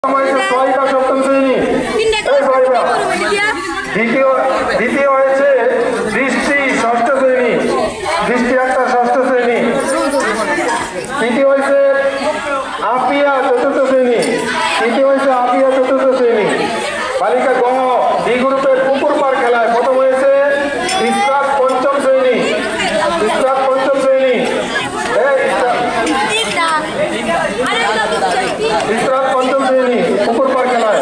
সপ্তম শ্রেণী। দ্বিতীয় হয়েছে দৃষ্টি ষষ্ঠ শ্রেণী, দৃষ্টি একটা ষষ্ঠ শ্রেণী। তৃতীয় হয়েছে আপিয়া চতুর্থ শ্রেণী, তৃতীয় হয়েছে আপিয়া চতুর্থ শ্রেণী। বালিকা গ ডি গ্রুপের পুকুর পার খেলায় প্রথম হয়েছে ইসরাত পঞ্চম শ্রেণী, ইসরাত পঞ্চম শ্রেণী। ইসরাত পঞ্চম শ্রেণী পুকুর পার খেলায়,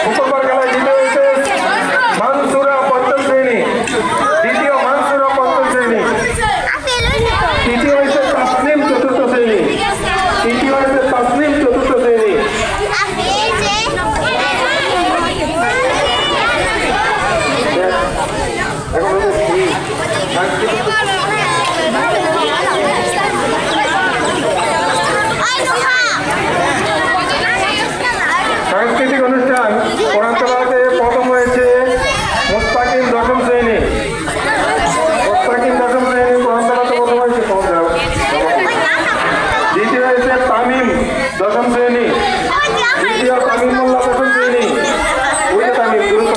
পুকুর পার খেলায় দ্বিতীয় হয়েছে মানসুরা পঞ্চম শ্রেণী, দ্বিতীয় মানসুরা পঞ্চম শ্রেণী। তৃতীয় হয়েছে তাসনিম চতুর্থ শ্রেণী, তৃতীয় হয়েছে তাসনিম চতুর্থ শ্রেণী। সাংস্কৃতিক অনুষ্ঠান কোরআনতলাতে প্রথম হয়েছে মুস্তাকিম দশম শ্রেণী, মুস্তাকিম দশম শ্রেণী কোরআনতলাতে প্রথম হয়েছে। দ্বিতীয় হয়েছে তামিম দশম শ্রেণী, দ্বিতীয় তামিম মোল্লা দশম শ্রেণী, বুঝে তামিম দ্রুত।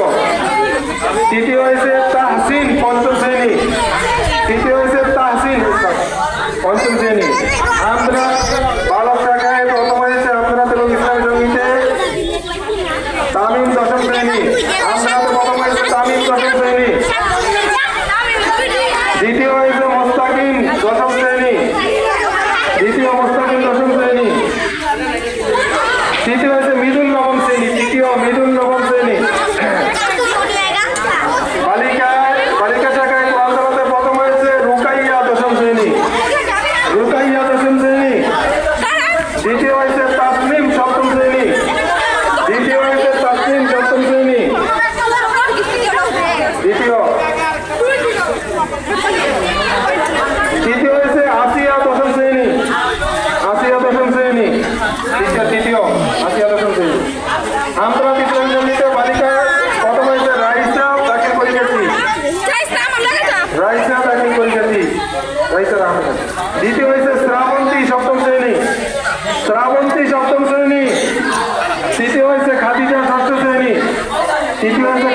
তৃতীয় হয়েছে তাহসিন পঞ্চম শ্রেণী, তৃতীয় হয়েছে তাহসিন পঞ্চম শ্রেণী। আমরা বালক শাখায় প্রথম হয়েছে আমরা এবং ইসলামী সঙ্গীতে তামিম দশম শ্রেণী, আমরা প্রথম হয়েছে তামিম দশম শ্রেণী। দ্বিতীয় হয়েছে মোস্তাকিম দশম শ্রেণী, দ্বিতীয় মোস্তাকিম দশম শ্রেণী। তৃতীয় হয়েছে মিদুল নবম শ্রেণী, তৃতীয় মিদুল নবম শ্রেণী। বালিকা শাখায় কোরআনতলাতে প্রথম হয়েছে রুকাইয়া দশম শ্রেণী, রুকাইয়া দশম শ্রেণী। দ্বিতীয় হয়েছে তাসনিম সপ্তম শ্রেণী, দ্বিতীয় হয়েছে তাসনিম সপ্তম শ্রেণী। তৃতীয় হয়েছে আসিয়া দশম শ্রেণী, আসিয়া দশম শ্রেণী, তৃতীয় আসিয়া দশম শ্রেণী। আমরা তৃতীয় শ্রেণীতে বালিকা প্রথম হয়েছে রাইসা দাখিল পরীক্ষার্থী, রাইসা দাখিল পরীক্ষার্থী, রাইসা আহমেদ। দ্বিতীয় হয়েছে শ্রাবন্তী সপ্তম শ্রেণী, শ্রাবন্তী সপ্তম শ্রেণী। তৃতীয় হয়েছে খাদিজা ষষ্ঠ শ্রেণী, তৃতীয় হয়েছে